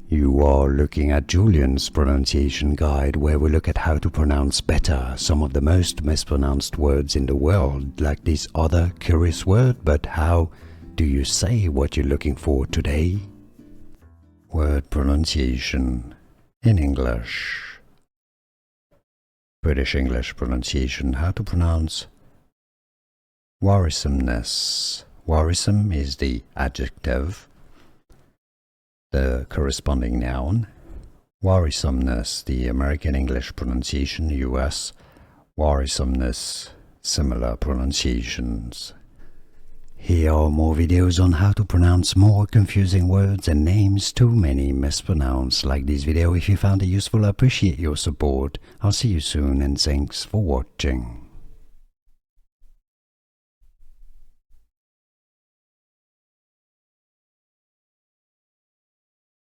You are looking at Julian's pronunciation guide, where we look at how to pronounce better some of the most mispronounced words in the world, like this other curious word. But how do you say what you're looking for today? Word pronunciation in English. British English pronunciation. How to pronounce worrisomeness. Worrisome is the adjective, the corresponding noun. Worrisomeness, the American English pronunciation, US. Worrisomeness, similar pronunciations. Here are more videos on how to pronounce more confusing words and names too many mispronounced. Like this video if you found it useful. I appreciate your support. I'll see you soon and thanks for watching.